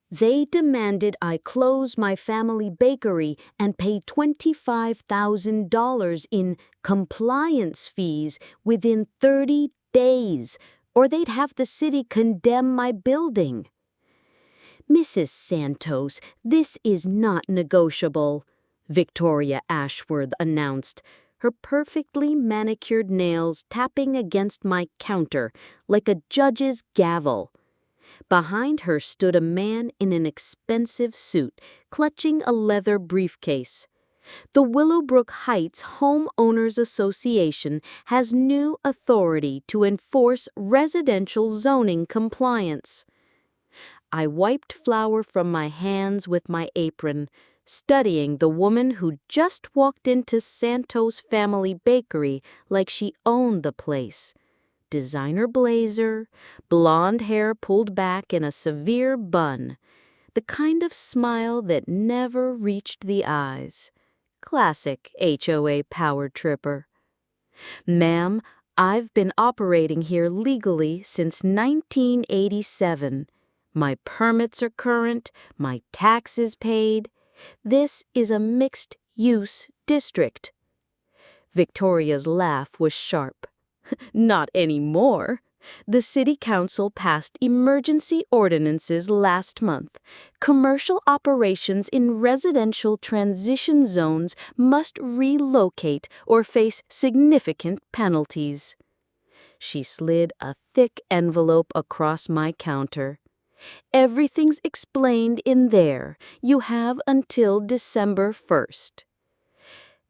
They demanded I close my family bakery and pay $25,000 in compliance fees within 30 days, or they'd have the city condemn my building. Mrs. Santos, this is not negotiable, Victoria Ashworth announced, her perfectly manicured nails tapping against my counter like a judge's gavel. Behind her stood a man in an expensive suit, clutching a leather briefcase. The Willowbrook Heights Homeowners Association has new authority to enforce residential zoning compliance. I wiped flour from my hands with my apron, studying the woman who just walked into Santos Family Bakery like she owned the place. Designer blazer, blonde hair pulled back in a severe bun, the kind of smile that never reached the eyes. Classic HOA power tripper. Ma'am, I've been operating here legally since 1987. My permits are current, my taxes paid. This is a mixed-use district. Victoria's laugh was sharp. Not anymore. The City Council passed emergency ordinances last month. Commercial operations in residential transition zones must relocate or face significant penalties. She slid a thick envelope across my counter. Everything's explained in there. You have until December 1st.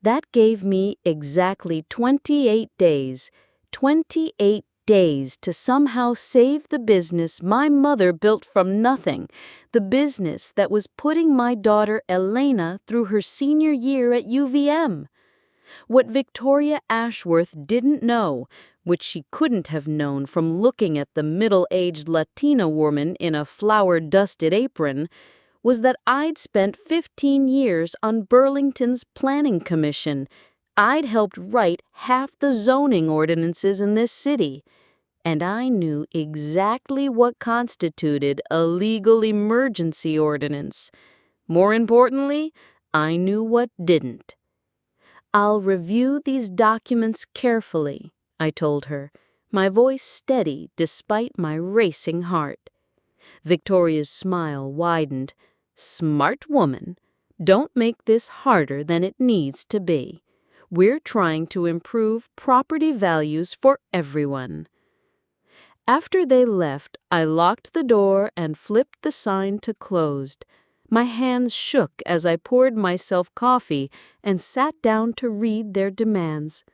That gave me exactly 28 days. 28 days to somehow save the business my mother built from nothing, the business that was putting my daughter Elena through her senior year at UVM. What Victoria Ashworth didn't know, which she couldn't have known from looking at the middle-aged Latina woman in a flour-dusted apron, was that I'd spent 15 years on Burlington's Planning Commission. I'd helped write half the zoning ordinances in this city, and I knew exactly what constituted a legal emergency ordinance. More importantly, I knew what didn't. I'll review these documents carefully, I told her, my voice steady despite my racing heart. Victoria's smile widened. Smart woman. Don't make this harder than it needs to be. We're trying to improve property values for everyone. After they left, I locked the door and flipped the sign to closed. My hands shook as I poured myself coffee and sat down to read their demands.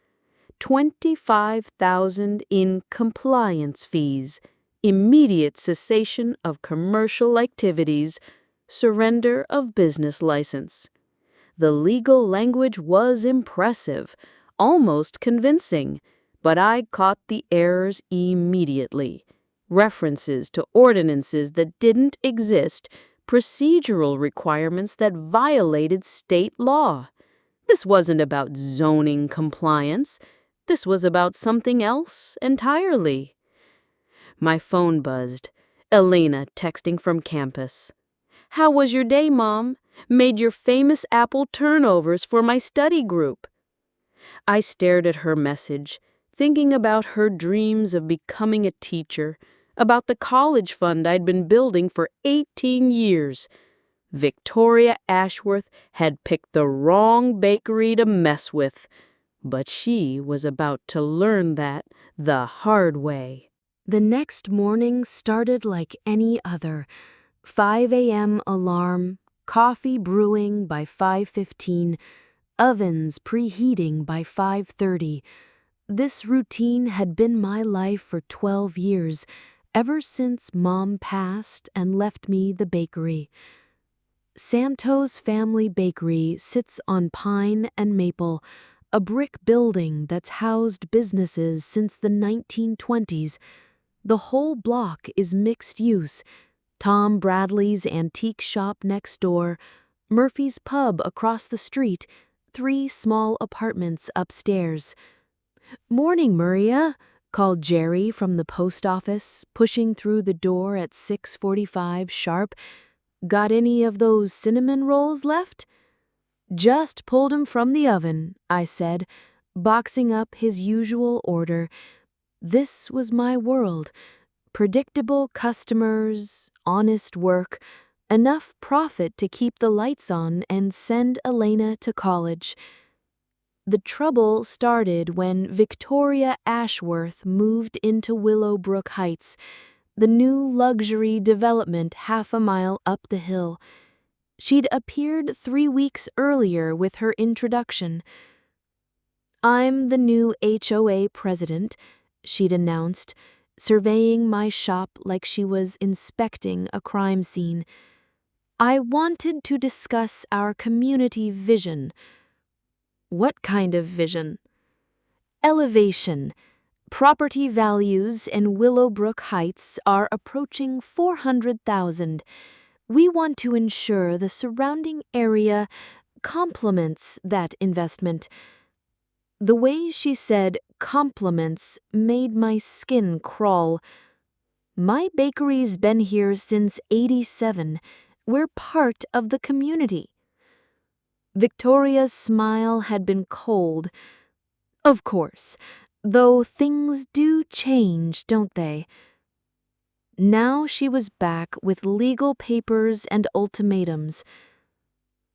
$25,000 in compliance fees, immediate cessation of commercial activities, surrender of business license. The legal language was impressive, almost convincing, but I caught the errors immediately. References to ordinances that didn't exist, procedural requirements that violated state law. This wasn't about zoning compliance. This was about something else entirely. My phone buzzed. Elena texting from campus. How was your day, Mom? Made your famous apple turnovers for my study group. I stared at her message, thinking about her dreams of becoming a teacher, about the college fund I'd been building for 18 years. Victoria Ashworth had picked the wrong bakery to mess with, but she was about to learn that the hard way. The next morning started like any other. 5 a.m. alarm, coffee brewing by 5:15, ovens preheating by 5:30. This routine had been my life for 12 years, ever since Mom passed and left me the bakery. Santos Family Bakery sits on Pine and Maple, a brick building that's housed businesses since the 1920s. The whole block is mixed use. Tom Bradley's antique shop next door, Murphy's pub across the street, 3 small apartments upstairs. "Morning, Maria," called Jerry from the post office, pushing through the door at 6:45 sharp. Got any of those cinnamon rolls left? Just pulled 'em from the oven, I said, boxing up his usual order. This was my world. Predictable customers, honest work, enough profit to keep the lights on and send Elena to college. The trouble started when Victoria Ashworth moved into Willowbrook Heights, the new luxury development half a mile up the hill. She'd appeared 3 weeks earlier with her introduction. "I'm the new HOA president," she'd announced, surveying my shop like she was inspecting a crime scene. "I wanted to discuss our community vision." "What kind of vision?" "Elevation. Property values in Willowbrook Heights are approaching $400,000. We want to ensure the surrounding area complements that investment." The way she said compliments made my skin crawl. My bakery's been here since '87. We're part of the community. Victoria's smile had been cold. "Of course, though things do change, don't they?" Now she was back with legal papers and ultimatums.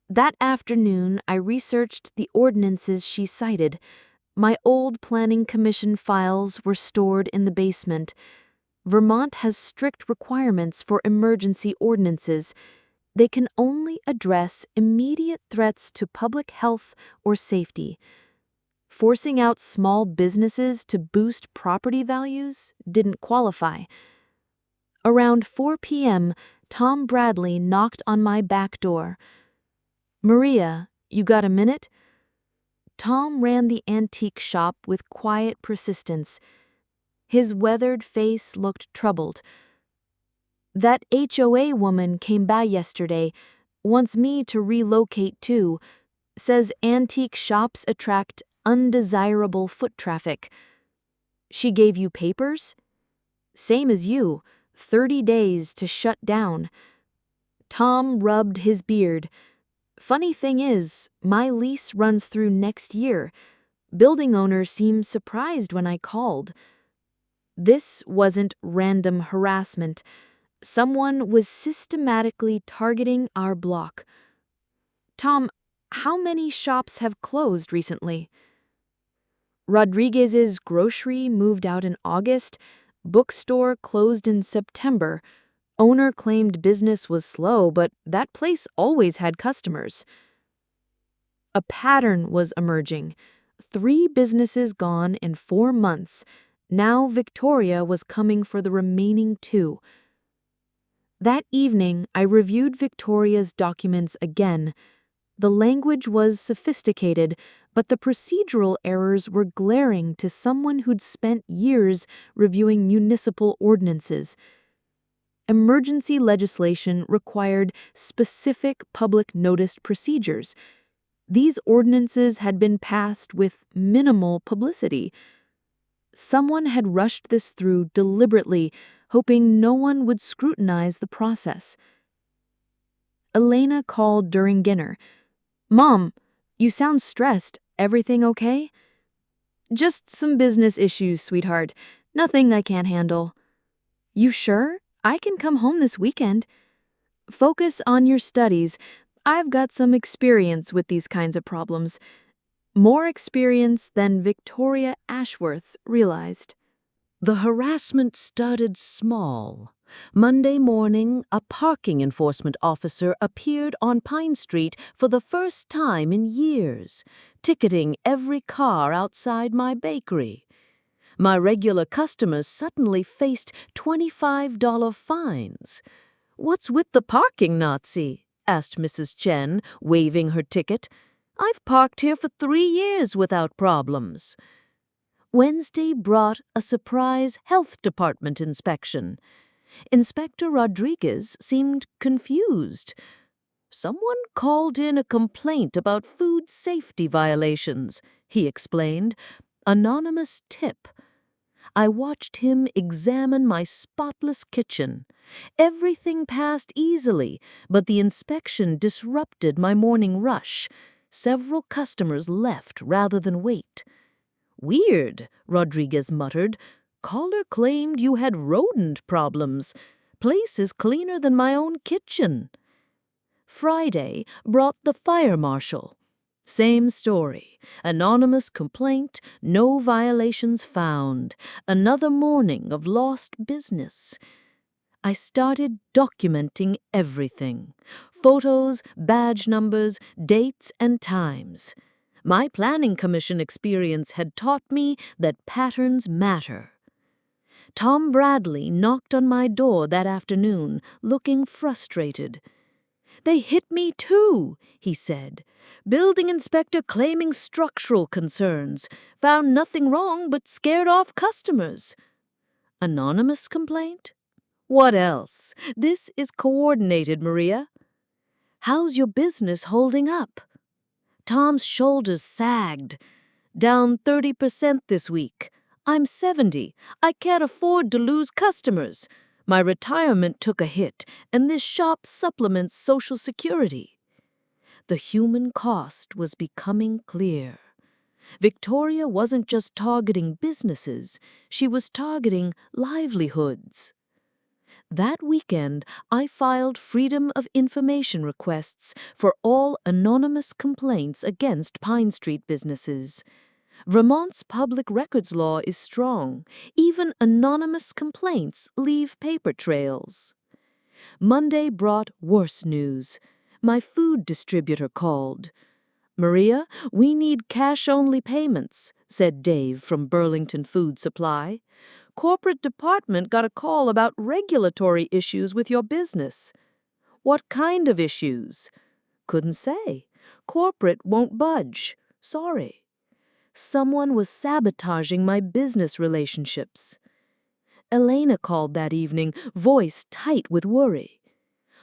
That afternoon, I researched the ordinances she cited. My old planning commission files were stored in the basement. Vermont has strict requirements for emergency ordinances. They can only address immediate threats to public health or safety. Forcing out small businesses to boost property values didn't qualify. Around 4 p.m., Tom Bradley knocked on my back door. "Maria, you got a minute?" Tom ran the antique shop with quiet persistence. His weathered face looked troubled. "That HOA woman came by yesterday, wants me to relocate too, says antique shops attract undesirable foot traffic." "She gave you papers?" "Same as you, 30 days to shut down." Tom rubbed his beard. "Funny thing is, my lease runs through next year. Building owner seemed surprised when I called." This wasn't random harassment. Someone was systematically targeting our block. "Tom, how many shops have closed recently?" "Rodriguez's grocery moved out in August. Bookstore closed in September. Owner claimed business was slow, but that place always had customers." A pattern was emerging. 3 businesses gone in 4 months. Now Victoria was coming for the remaining 2. That evening, I reviewed Victoria's documents again. The language was sophisticated, but the procedural errors were glaring to someone who'd spent years reviewing municipal ordinances. Emergency legislation required specific public notice procedures. These ordinances had been passed with minimal publicity. Someone had rushed this through deliberately, hoping no one would scrutinize the process. Elena called during dinner. "Mom, you sound stressed. Everything okay?" "Just some business issues, sweetheart. Nothing I can't handle." "You sure? I can come home this weekend." "Focus on your studies. I've got some experience with these kinds of problems." More experience than Victoria Ashworth realized. The harassment started small. Monday morning, a parking enforcement officer appeared on Pine Street for the first time in years, ticketing every car outside my bakery. My regular customers suddenly faced $25 fines. "What's with the parking, Nazi?" asked Mrs. Chen, waving her ticket. "I've parked here for 3 years without problems." Wednesday brought a surprise health department inspection. Inspector Rodriguez seemed confused. "Someone called in a complaint about food safety violations," he explained. "Anonymous tip." I watched him examine my spotless kitchen. Everything passed easily, but the inspection disrupted my morning rush. Several customers left rather than wait. "Weird," Rodriguez muttered. "Caller claimed you had rodent problems. Place is cleaner than my own kitchen." Friday brought the fire marshal. Same story. Anonymous complaint, no violations found. Another morning of lost business. I started documenting everything. Photos, badge numbers, dates, and times. My planning commission experience had taught me that patterns matter. Tom Bradley knocked on my door that afternoon, looking frustrated. "They hit me too," he said. "Building inspector claiming structural concerns. Found nothing wrong but scared off customers." Anonymous complaint? What else? This is coordinated, Maria. "How's your business holding up?" Tom's shoulders sagged. "Down 30% this week. I'm 70. I can't afford to lose customers. My retirement took a hit, and this shop supplements Social Security." The human cost was becoming clear. Victoria wasn't just targeting businesses, she was targeting livelihoods. That weekend, I filed Freedom of Information requests for all anonymous complaints against Pine Street businesses. Vermont's public records law is strong. Even anonymous complaints leave paper trails. Monday brought worse news. My food distributor called. "Maria, we need cash-only payments," said Dave from Burlington Food Supply. "Corporate department got a call about regulatory issues with your business." "What kind of issues?" "Couldn't say. Corporate won't budge. Sorry." Someone was sabotaging my business relationships. Elena called that evening, voice tight with worry.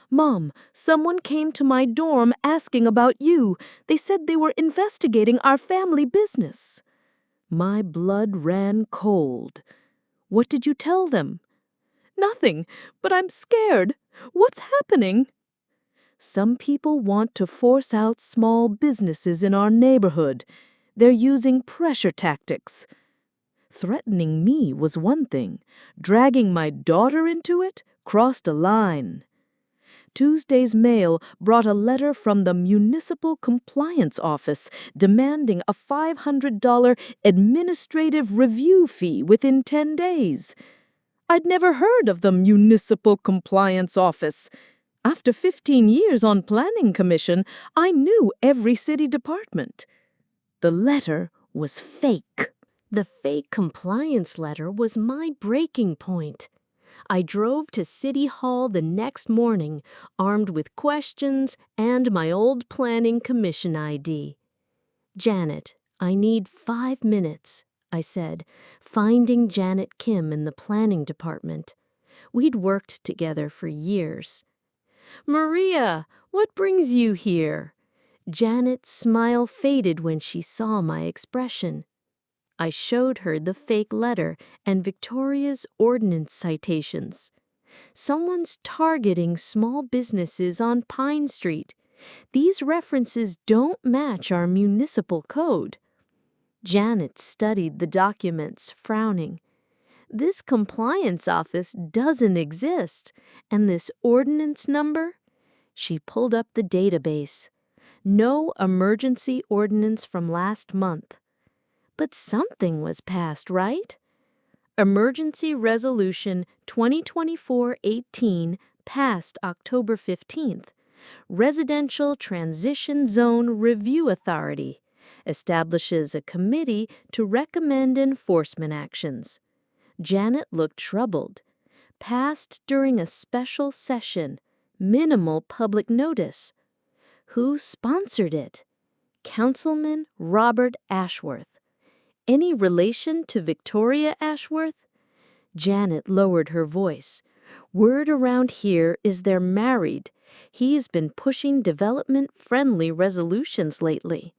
"Mom, someone came to my dorm asking about you. They said they were investigating our family business." My blood ran cold. "What did you tell them?" "Nothing, but I'm scared. What's happening?" "Some people want to force out small businesses in our neighborhood. They're using pressure tactics." Threatening me was one thing. Dragging my daughter into it crossed a line. Tuesday's mail brought a letter from the Municipal Compliance Office demanding a $500 administrative review fee within 10 days. I'd never heard of the Municipal Compliance Office. After 15 years on Planning Commission, I knew every city department. The letter was fake. The fake compliance letter was my breaking point. I drove to City Hall the next morning, armed with questions and my old Planning Commission ID. "Janet, I need 5 minutes," I said, finding Janet Kim in the planning department. We'd worked together for years. "Maria, what brings you here?" Janet's smile faded when she saw my expression. I showed her the fake letter and Victoria's ordinance citations. Someone's targeting small businesses on Pine Street. These references don't match our municipal code. Janet studied the documents, frowning. "This compliance office doesn't exist, and this ordinance number?" She pulled up the database. No emergency ordinance from last month. But something was passed, right? Emergency Resolution 2024-18 passed October 15th. Residential Transition Zone Review Authority establishes a committee to recommend enforcement actions. Janet looked troubled. Passed during a special session. Minimal public notice. Who sponsored it? Councilman Robert Ashworth. Any relation to Victoria Ashworth? Janet lowered her voice. "Word around here is they're married. He's been pushing development-friendly resolutions lately."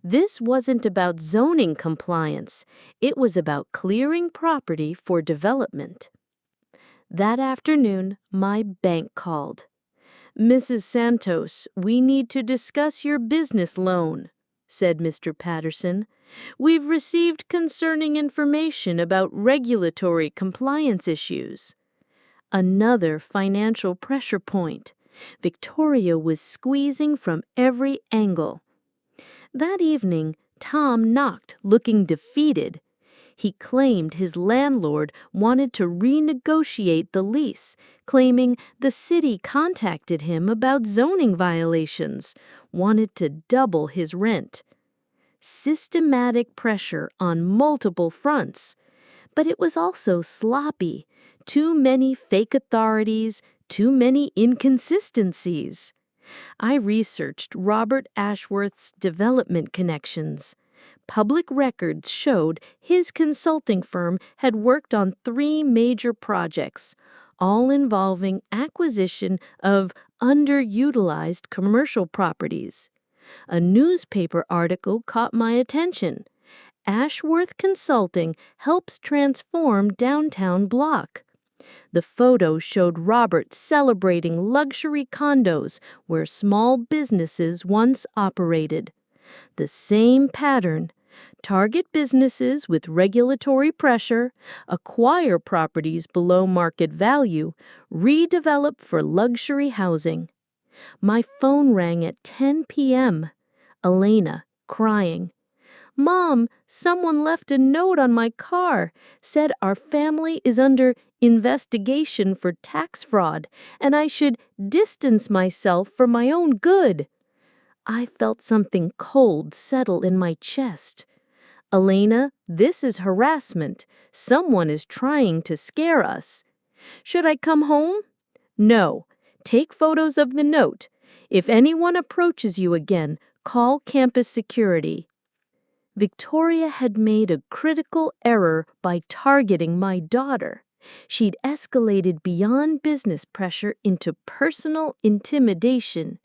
This wasn't about zoning compliance. It was about clearing property for development. That afternoon, my bank called. "Mrs. Santos, we need to discuss your business loan," said Mr. Patterson. "We've received concerning information about regulatory compliance issues." Another financial pressure point. Victoria was squeezing from every angle. That evening, Tom knocked, looking defeated. He claimed his landlord wanted to renegotiate the lease, claiming the city contacted him about zoning violations, wanted to double his rent. Systematic pressure on multiple fronts. But it was also sloppy. Too many fake authorities, too many inconsistencies. I researched Robert Ashworth's development connections. Public records showed his consulting firm had worked on 3 major projects, all involving acquisition of underutilized commercial properties. A newspaper article caught my attention. Ashworth Consulting helps transform downtown block. The photo showed Robert celebrating luxury condos where small businesses once operated. The same pattern. Target businesses with regulatory pressure, acquire properties below market value, redevelop for luxury housing. My phone rang at 10 p.m. Elena, crying. "Mom, someone left a note on my car, said our family is under investigation for tax fraud, and I should distance myself for my own good." I felt something cold settle in my chest. "Elena, this is harassment. Someone is trying to scare us." "Should I come home?" "No. Take photos of the note. If anyone approaches you again, call campus security." Victoria had made a critical error by targeting my daughter. She'd escalated beyond business pressure into personal intimidation.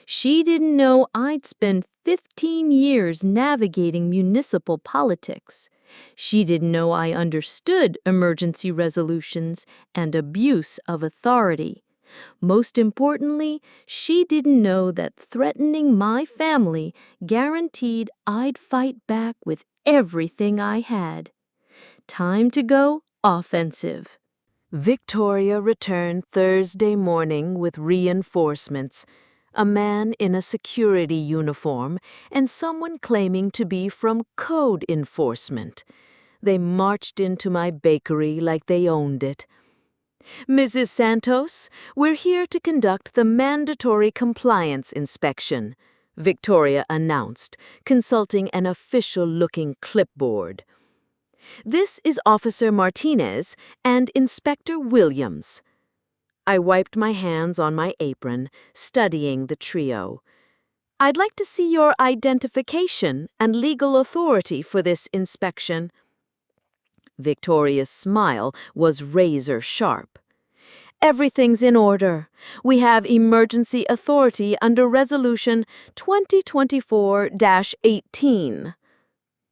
She didn't know I'd spent 15 years navigating municipal politics. She didn't know I understood emergency resolutions and abuse of authority. Most importantly, she didn't know that threatening my family guaranteed I'd fight back with everything I had. Time to go offensive. Victoria returned Thursday morning with reinforcements. A man in a security uniform and someone claiming to be from code enforcement. They marched into my bakery like they owned it. "Mrs. Santos, we're here to conduct the mandatory compliance inspection," Victoria announced, consulting an official-looking clipboard. "This is Officer Martinez and Inspector Williams." I wiped my hands on my apron, studying the trio. "I'd like to see your identification and legal authority for this inspection." Victoria's smile was razor-sharp. "Everything's in order. We have emergency authority under Resolution 2024-18.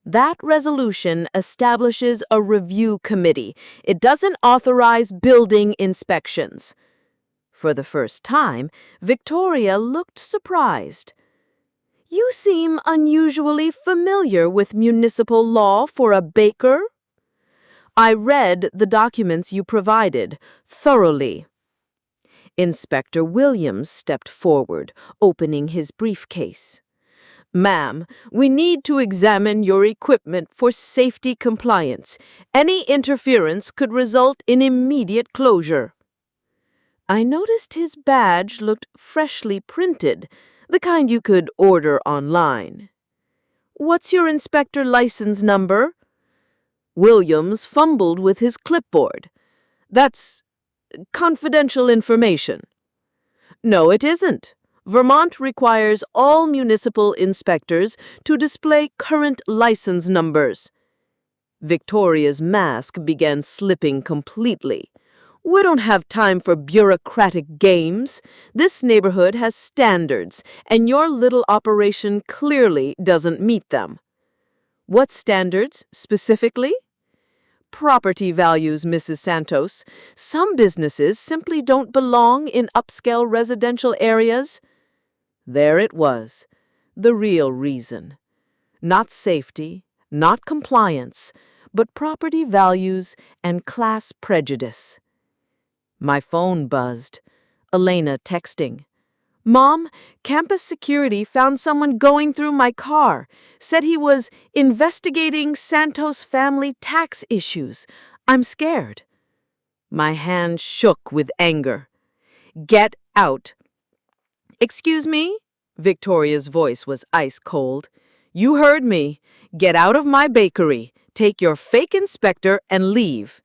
That resolution establishes a review committee. It doesn't authorize building inspections." For the first time, Victoria looked surprised. "You seem unusually familiar with municipal law for a baker." "I read the documents you provided thoroughly." Inspector Williams stepped forward, opening his briefcase. "Ma'am, we need to examine your equipment for safety compliance. Any interference could result in immediate closure." I noticed his badge looked freshly printed, the kind you could order online. "What's your inspector license number?" Williams fumbled with his clipboard. "That's confidential information." "No, it isn't. Vermont requires all municipal inspectors to display current license numbers." Victoria's mask began slipping completely. We don't have time for bureaucratic games. This neighborhood has standards, and your little operation clearly doesn't meet them. What standards, specifically? Property values, Mrs. Santos. Some businesses simply don't belong in upscale residential areas. There it was, the real reason. Not safety, not compliance, but property values and class prejudice. My phone buzzed. Elena texting. Mom, campus security found someone going through my car. Said he was investigating Santos family tax issues. I'm scared. My hand shook with anger. Get out. Excuse me? Victoria's voice was ice cold. You heard me. Get out of my bakery. Take your fake inspector and leave.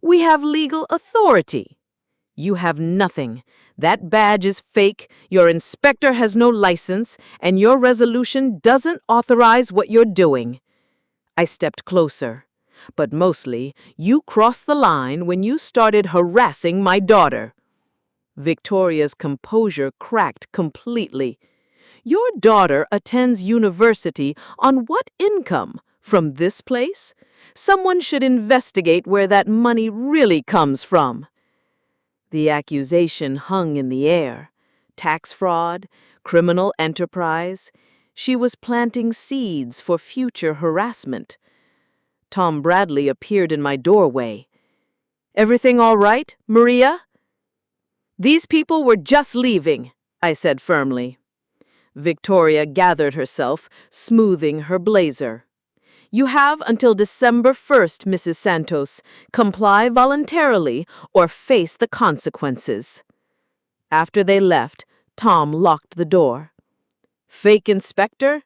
We have legal authority. You have nothing. That badge is fake, your inspector has no license, and your resolution doesn't authorize what you're doing. I stepped closer. But mostly, you crossed the line when you started harassing my daughter. Victoria's composure cracked completely. Your daughter attends university on what income? From this place? Someone should investigate where that money really comes from. The accusation hung in the air. Tax fraud, criminal enterprise. She was planting seeds for future harassment. Tom Bradley appeared in my doorway. Everything all right, Maria? These people were just leaving, I said firmly. Victoria gathered herself, smoothing her blazer. You have until December 1st, Mrs. Santos. Comply voluntarily or face the consequences. After they left, Tom locked the door. Fake inspector?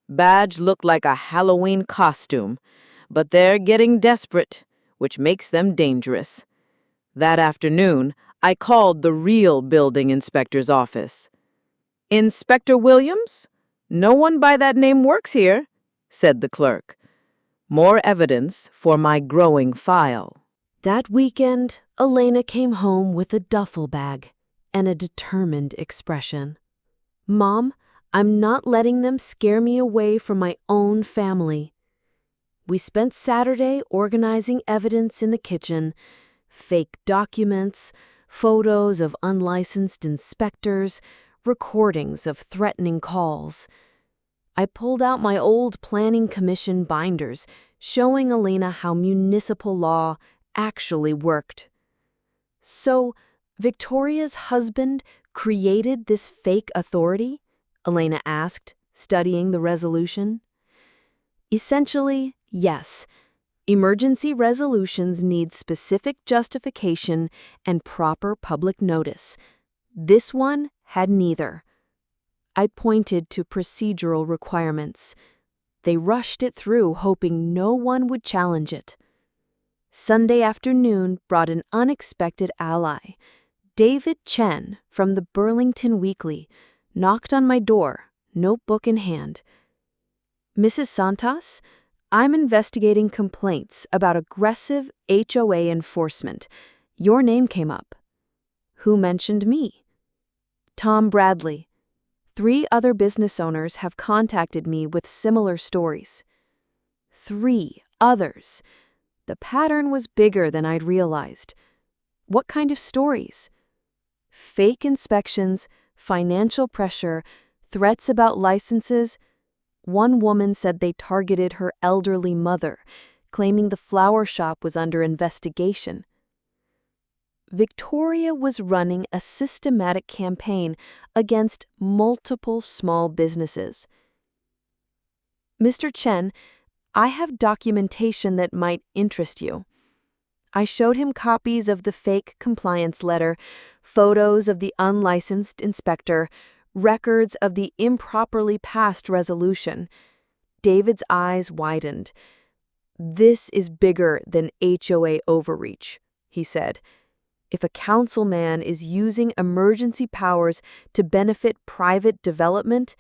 Badge looked like a Halloween costume, but they're getting desperate, which makes them dangerous. That afternoon, I called the real building inspector's office. Inspector Williams? No one by that name works here, said the clerk. More evidence for my growing file. That weekend, Elena came home with a duffel bag and a determined expression. Mom, I'm not letting them scare me away from my own family. We spent Saturday organizing evidence in the kitchen, fake documents, photos of unlicensed inspectors, recordings of threatening calls. I pulled out my old planning commission binders, showing Elena how municipal law actually worked. So, Victoria's husband created this fake authority? Elena asked, studying the resolution. Essentially, yes. Emergency resolutions need specific justification and proper public notice. This one had neither. I pointed to procedural requirements. They rushed it through, hoping no one would challenge it. Sunday afternoon brought an unexpected ally. David Chen from the Burlington Weekly knocked on my door, notebook in hand. Mrs. Santos, I'm investigating complaints about aggressive HOA enforcement. Your name came up. Who mentioned me? Tom Bradley. 3 other business owners have contacted me with similar stories. 3 others. The pattern was bigger than I'd realized. What kind of stories? Fake inspections, financial pressure, threats about licenses. One woman said they targeted her elderly mother, claiming the flower shop was under investigation. Victoria was running a systematic campaign against multiple small businesses. Mr. Chen, I have documentation that might interest you. I showed him copies of the fake compliance letter, photos of the unlicensed inspector, records of the improperly passed resolution. David's eyes widened. This is bigger than HOA overreach, he said. If a councilman is using emergency powers to benefit private development,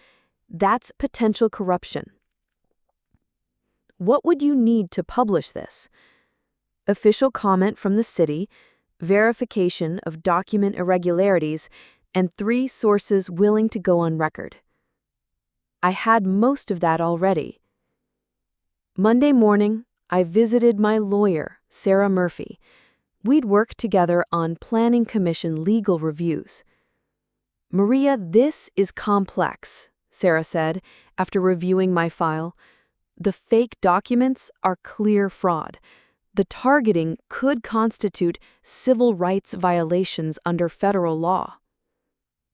that's potential corruption. What would you need to publish this? Official comment from the city, verification of document irregularities, and 3 sources willing to go on record. I had most of that already. Monday morning, I visited my lawyer, Sarah Murphy. We'd worked together on Planning Commission legal reviews. "Maria, this is complex," Sarah said, after reviewing my file. "The fake documents are clear fraud. The targeting could constitute civil rights violations under federal law."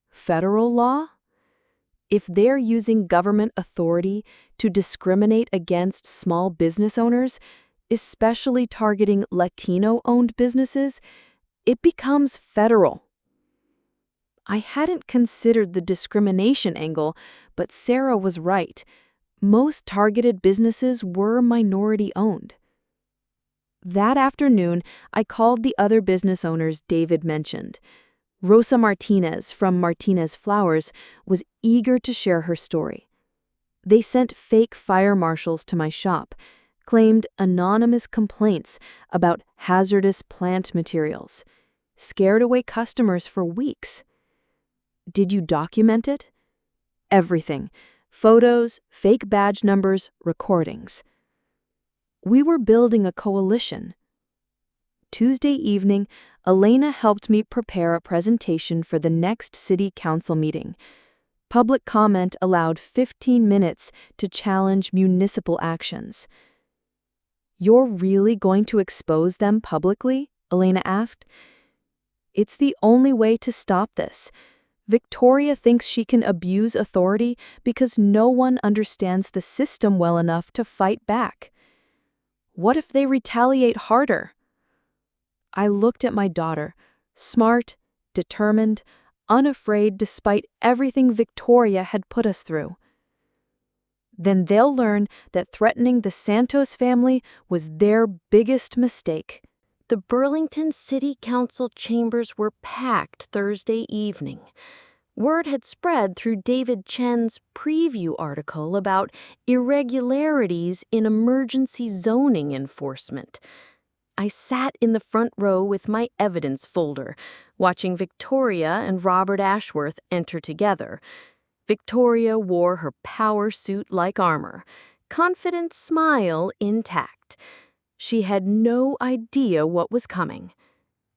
Federal law? If they're using government authority to discriminate against small business owners, especially targeting Latino-owned businesses, it becomes federal. I hadn't considered the discrimination angle, but Sarah was right. Most targeted businesses were minority-owned. That afternoon, I called the other business owners David mentioned. Rosa Martinez from Martinez Flowers was eager to share her story. They sent fake fire marshals to my shop, claimed anonymous complaints about hazardous plant materials, scared away customers for weeks. "Did you document it?" "Everything. Photos, fake badge numbers, recordings." We were building a coalition. Tuesday evening, Elena helped me prepare a presentation for the next city council meeting. Public comment allowed 15 minutes to challenge municipal actions. "You're really going to expose them publicly?" Elena asked. "It's the only way to stop this. Victoria thinks she can abuse authority because no one understands the system well enough to fight back. What if they retaliate harder?" I looked at my daughter, smart, determined, unafraid despite everything Victoria had put us through. "Then they'll learn that threatening the Santos family was their biggest mistake." The Burlington City Council chambers were packed Thursday evening. Word had spread through David Chen's preview article about irregularities in emergency zoning enforcement. I sat in the front row with my evidence folder, watching Victoria and Robert Ashworth enter together. Victoria wore her power suit-like armor, confident smile intact. She had no idea what was coming.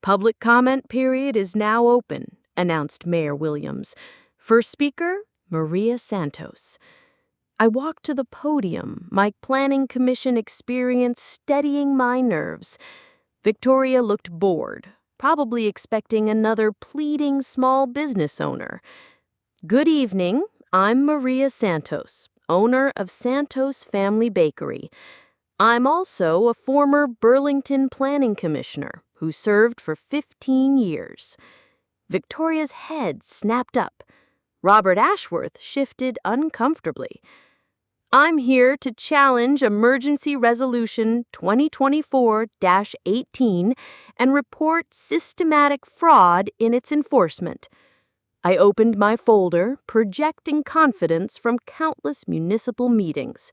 "Public comment period is now open," announced Mayor Williams. "First speaker, Maria Santos." I walked to the podium, my planning commission experience steadying my nerves. Victoria looked bored, probably expecting another pleading small business owner. "Good evening, I'm Maria Santos, owner of Santos Family Bakery. I'm also a former Burlington Planning Commissioner who served for 15 years. Victoria's head snapped up. Robert Ashworth shifted uncomfortably. "I'm here to challenge Emergency Resolution 2024-18 and report systematic fraud in its enforcement." I opened my folder, projecting confidence from countless municipal meetings.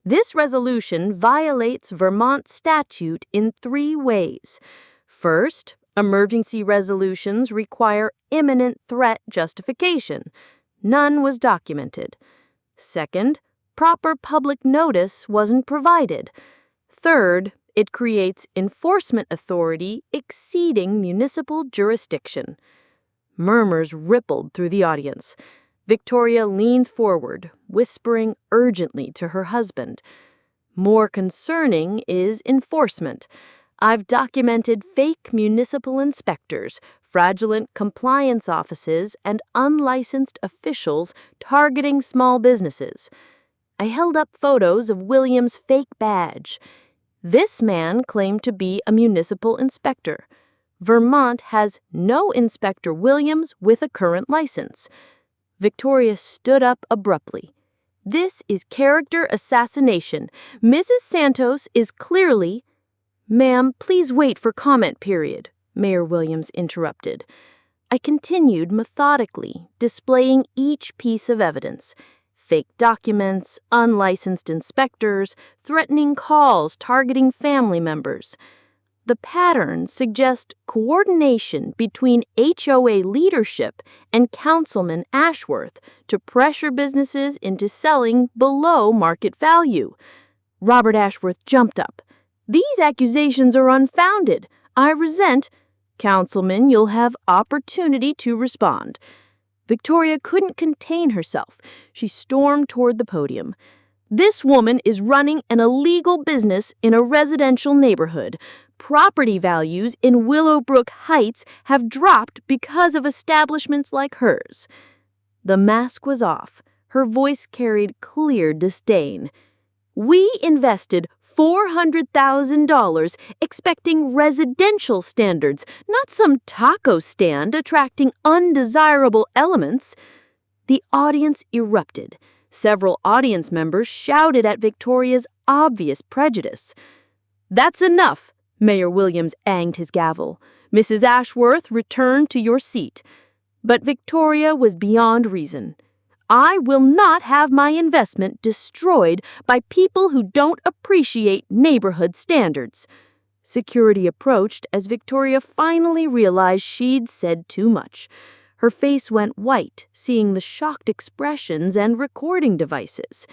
"This resolution violates Vermont statute in 3 ways. First, emergency resolutions require imminent threat justification. None was documented. Second, proper public notice wasn't provided. Third, it creates enforcement authority exceeding municipal jurisdiction." Murmurs rippled through the audience. Victoria leaned forward, whispering urgently to her husband. "More concerning is enforcement. I've documented fake municipal inspectors, fraudulent compliance offices, and unlicensed officials targeting small businesses." I held up photos of William's fake badge. This man claimed to be a municipal inspector. Vermont has no Inspector Williams with a current license. Victoria stood up abruptly. "This is character assassination. Mrs. Santos is clearly—" "Ma'am, please wait for comment period," Mayor Williams interrupted. I continued methodically, displaying each piece of evidence. Fake documents, unlicensed inspectors, threatening calls targeting family members. The pattern suggests coordination between HOA leadership and Councilman Ashworth to pressure businesses into selling below market value. Robert Ashworth jumped up. "These accusations are unfounded. I resent—" "Councilman, you'll have opportunity to respond." Victoria couldn't contain herself. She stormed toward the podium. "This woman is running an illegal business in a residential neighborhood. Property values in Willowbrook Heights have dropped because of establishments like hers." The mask was off. Her voice carried clear disdain. "We invested $400,000 expecting residential standards, not some taco stand attracting undesirable elements." The audience erupted. Several audience members shouted at Victoria's obvious prejudice. "That's enough." Mayor Williams banged his gavel. "Mrs. Ashworth, return to your seat." But Victoria was beyond reason. "I will not have my investment destroyed by people who don't appreciate neighborhood standards." Security approached as Victoria finally realized she'd said too much. Her face went white, seeing the shocked expressions and recording devices.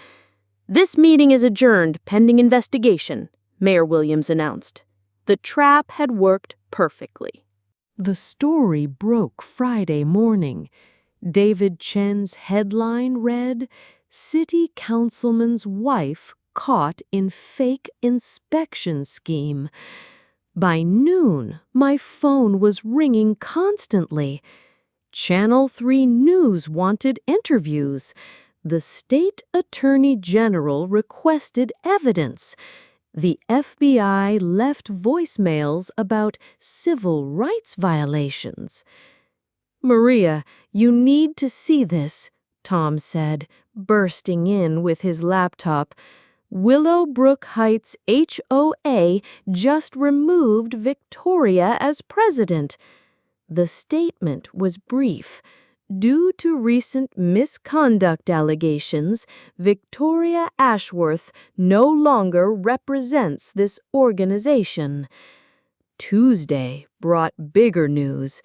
"This meeting is adjourned pending investigation," Mayor Williams announced. The trap had worked perfectly. The story broke Friday morning. David Chen's headline read, "City Councilman's Wife Caught in Fake Inspection Scheme." By noon, my phone was ringing constantly. Channel 3 News wanted interviews. The state attorney general requested evidence. The FBI left voicemails about civil rights violations. "Maria, you need to see this," Tom said, bursting in with his laptop. "Willowbrook Heights HOA just removed Victoria as president." The statement was brief. "Due to recent misconduct allegations, Victoria Ashworth no longer represents this organization." Tuesday brought bigger news.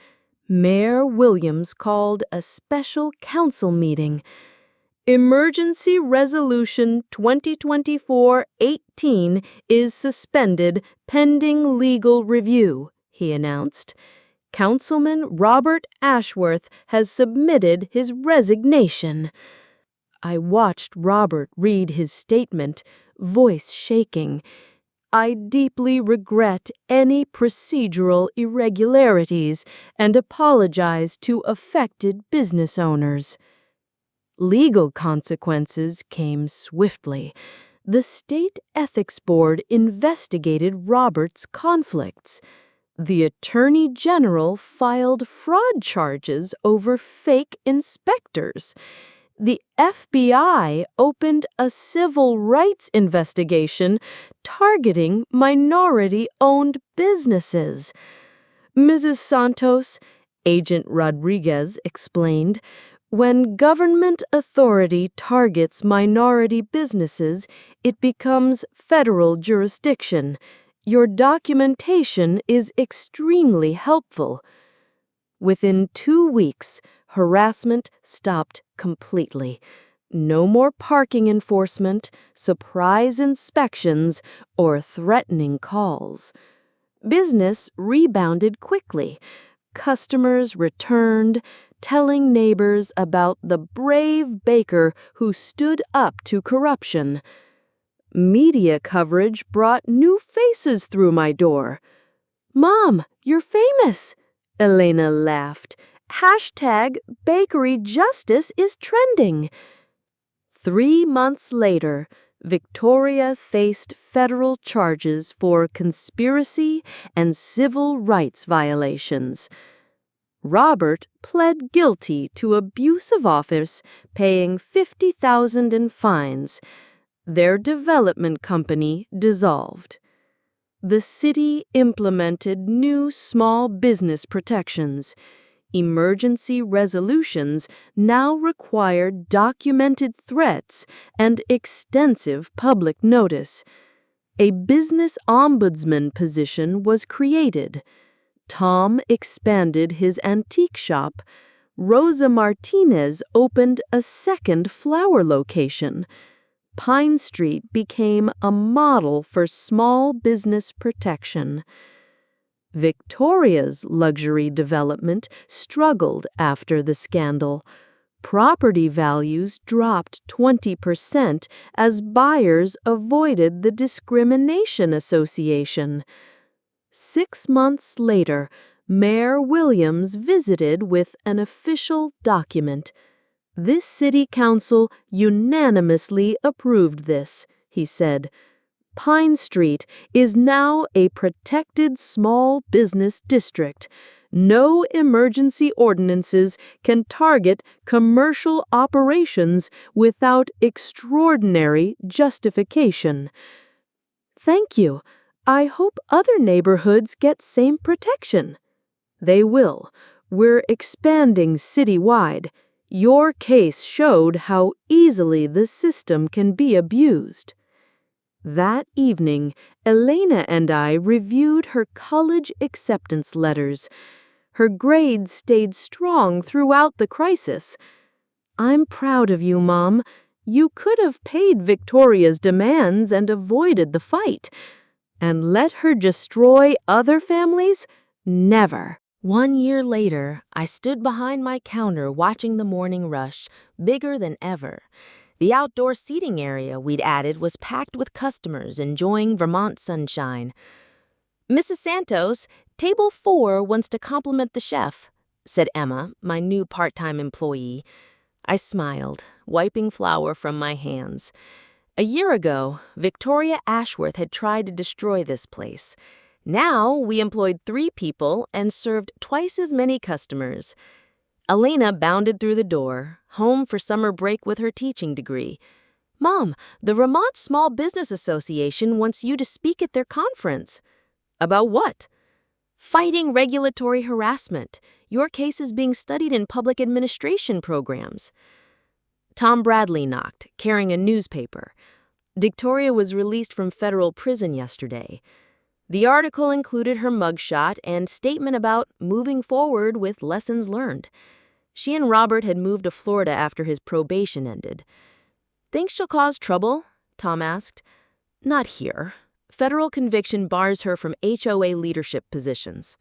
Mayor Williams called a special council meeting. "Emergency Resolution 2024-18 is suspended pending legal review," he announced. "Councilman Robert Ashworth has submitted his resignation." I watched Robert read his statement, voice shaking. "I deeply regret any procedural irregularities and apologize to affected business owners." Legal consequences came swiftly. The State Ethics Board investigated Robert's conflicts. The Attorney General filed fraud charges over fake inspectors. The FBI opened a civil rights investigation targeting minority-owned businesses. "Mrs. Santos," Agent Rodriguez explained, "when government authority targets minority businesses, it becomes federal jurisdiction. Your documentation is extremely helpful." Within 2 weeks, harassment stopped completely. No more parking enforcement, surprise inspections, or threatening calls. Business rebounded quickly. Customers returned, telling neighbors about the brave baker who stood up to corruption. Media coverage brought new faces through my door. "Mom, you're famous," Elena laughed. #Bakery Justice is trending." 3 months later, Victoria faced federal charges for conspiracy and civil rights violations. Robert pled guilty to abuse of office, paying $50,000 in fines. Their development company dissolved. The city implemented new small business protections. Emergency resolutions now required documented threats and extensive public notice. A business ombudsman position was created. Tom expanded his antique shop. Rosa Martinez opened a second flower location. Pine Street became a model for small business protection. Victoria's luxury development struggled after the scandal. Property values dropped 20% as buyers avoided the Discrimination Association. 6 months later, Mayor Williams visited with an official document. "This city council unanimously approved this," he said. "Pine Street is now a protected small business district. No emergency ordinances can target commercial operations without extraordinary justification." "Thank you. I hope other neighborhoods get same protection." "They will. We're expanding citywide. Your case showed how easily the system can be abused." That evening, Elena and I reviewed her college acceptance letters. Her grades stayed strong throughout the crisis. "I'm proud of you, Mom. You could have paid Victoria's demands and avoided the fight. And let her destroy other families? Never." 1 year later, I stood behind my counter watching the morning rush, bigger than ever. The outdoor seating area we'd added was packed with customers enjoying Vermont sunshine. "Mrs. Santos, table 4 wants to compliment the chef," said Emma, my new part-time employee. I smiled, wiping flour from my hands. A year ago, Victoria Ashworth had tried to destroy this place. Now we employed 3 people and served twice as many customers. Elena bounded through the door, home for summer break with her teaching degree. "Mom, the Vermont Small Business Association wants you to speak at their conference." "About what?" "Fighting regulatory harassment. Your case is being studied in public administration programs." Tom Bradley knocked, carrying a newspaper. Victoria was released from federal prison yesterday. The article included her mugshot and statement about moving forward with lessons learned. She and Robert had moved to Florida after his probation ended. "Think she'll cause trouble?" Tom asked. "Not here. Federal conviction bars her from HOA leadership positions."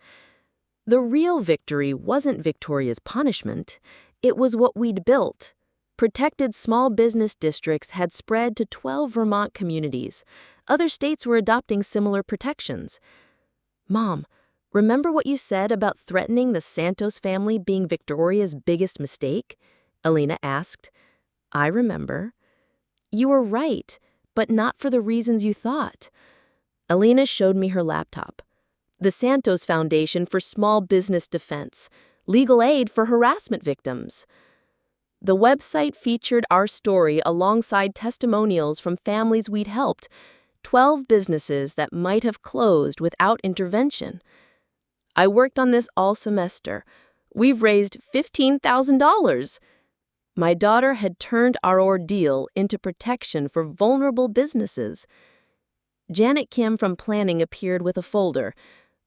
The real victory wasn't Victoria's punishment. It was what we'd built. Protected small business districts had spread to 12 Vermont communities. Other states were adopting similar protections. "Mom, remember what you said about threatening the Santos family being Victoria's biggest mistake?" Elena asked. "I remember." "You were right, but not for the reasons you thought." Elena showed me her laptop. The Santos Foundation for Small Business Defense, legal aid for harassment victims. The website featured our story alongside testimonials from families we'd helped, 12 businesses that might have closed without intervention. "I worked on this all semester. We've raised $15,000. My daughter had turned our ordeal into protection for vulnerable businesses. Janet Kim from planning appeared with a folder.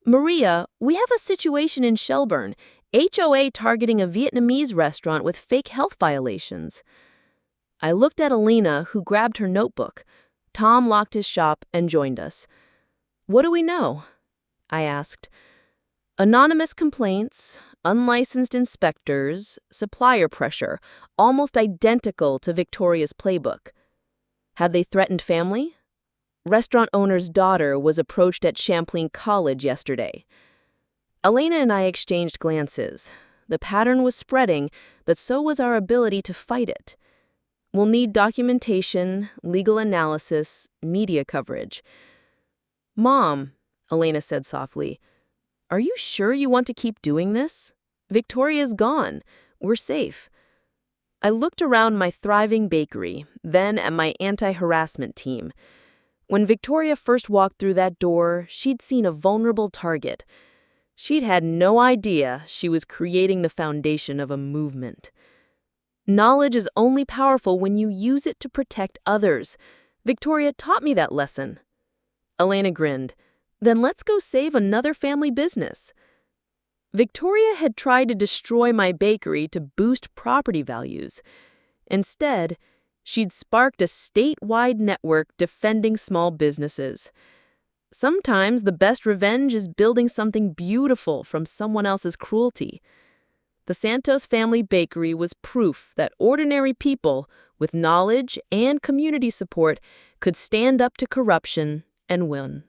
"Maria, we have a situation in Shelburne. HOA targeting a Vietnamese restaurant with fake health violations." I looked at Alina, who grabbed her notebook. Tom locked his shop and joined us. "What do we know?" I asked. "Anonymous complaints, unlicensed inspectors, supplier pressure, almost identical to Victoria's playbook. Have they threatened family?" Restaurant owner's daughter was approached at Champlain College yesterday. Elena and I exchanged glances. The pattern was spreading, but so was our ability to fight it. "We'll need documentation, legal analysis, media coverage." "Mom," Elena said softly, "are you sure you want to keep doing this? Victoria's gone. We're safe." I looked around my thriving bakery, then at my anti-harassment team. When Victoria first walked through that door, she'd seen a vulnerable target. She'd had no idea she was creating the foundation of a movement. Knowledge is only powerful when you use it to protect others. Victoria taught me that lesson. Elena grinned. Then let's go save another family business. Victoria had tried to destroy my bakery to boost property values. Instead, she'd sparked a statewide network defending small businesses. Sometimes the best revenge is building something beautiful from someone else's cruelty. The Santos Family Bakery was proof that ordinary people with knowledge and community support could stand up to corruption and win.